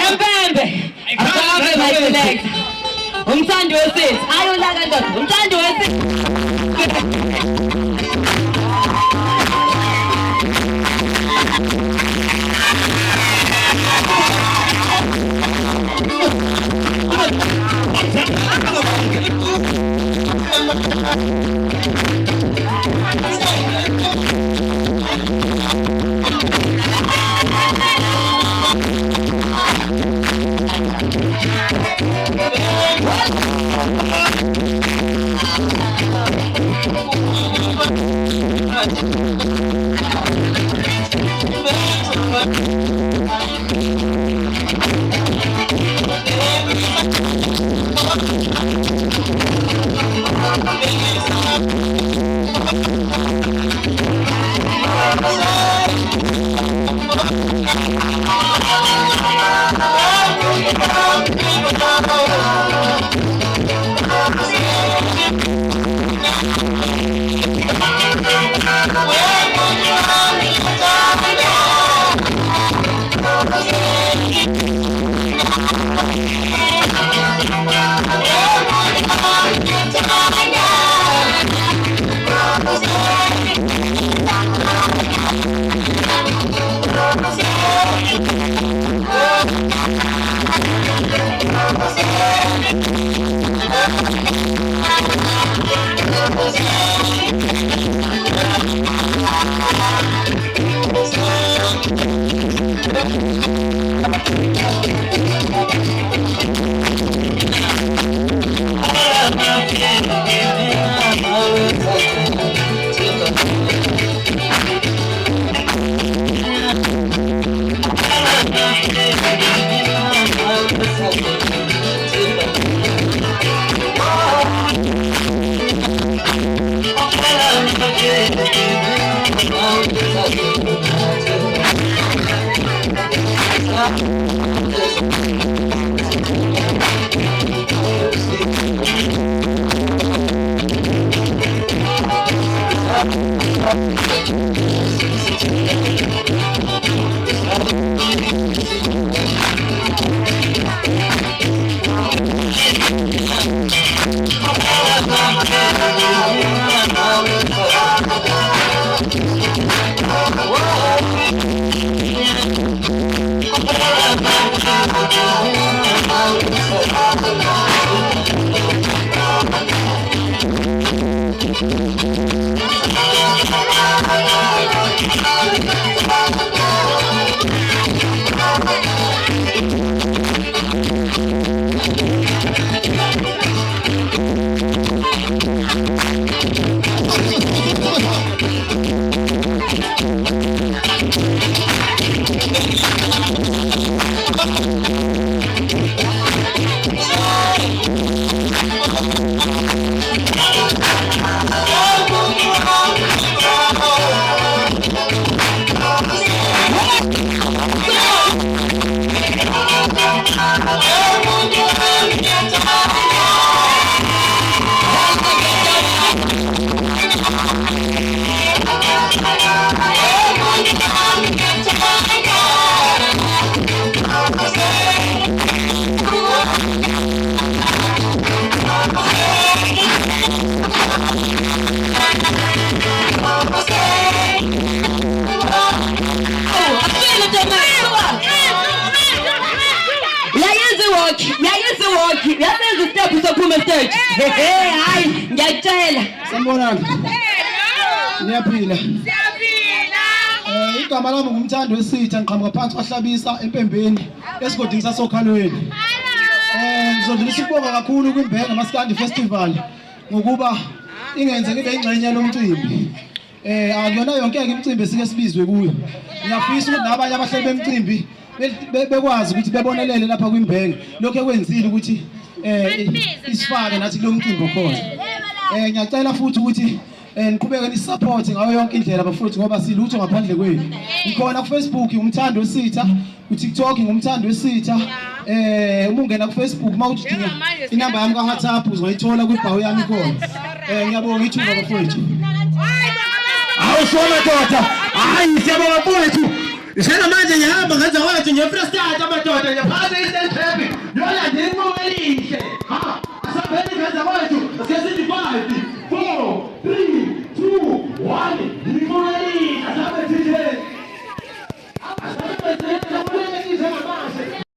Empembe. Akabe my select. Umthandi wesizwe. Ayolaka ndoda. Umthandi wesizwe. Yasenza step sophuma stage. Hayi ngiyacela. Sanibonani. Niyaphila. Siyaphila. Igama lami ngumthandi wesitha ngiqhamuka phansi kwahlabisa empembeni esigodini sasokhalweni. Ngizodlulisa ukubonga kakhulu kwiMbenga Maskandi Festival ngokuba ingenze ngibe ingxenye lomcimbi. Akuyona yonke imicimbi esike sibizwe kuyo. Ngiyafisa ukuthi nabanye abahleli bemicimbi bekwazi ukuthi bebonelele lapha kwiMbenga lokho ekwenzile ukuthi isifake nathi kulo mcimbi khona. Ngiyacela futhi ukuthi niqhubeke nisupport ngayo yonke indlela bafowethu ngoba silutho ngaphandle kwenu. Ngikhona ku Facebook umthando wesitha, ku TikTok ngumthando wesitha. Uma ungena ku Facebook mawudinga inamba yami ka WhatsApp uzoyithola kwibhawu yami khona. Ngiyabonga ithuba bafowethu. Awusona doda. Hayi siyabonga mfowethu. Njengamanje ngihamba ngenza wathi ngiyefrustata amadoda ngiyaphatha i-Eastern Trap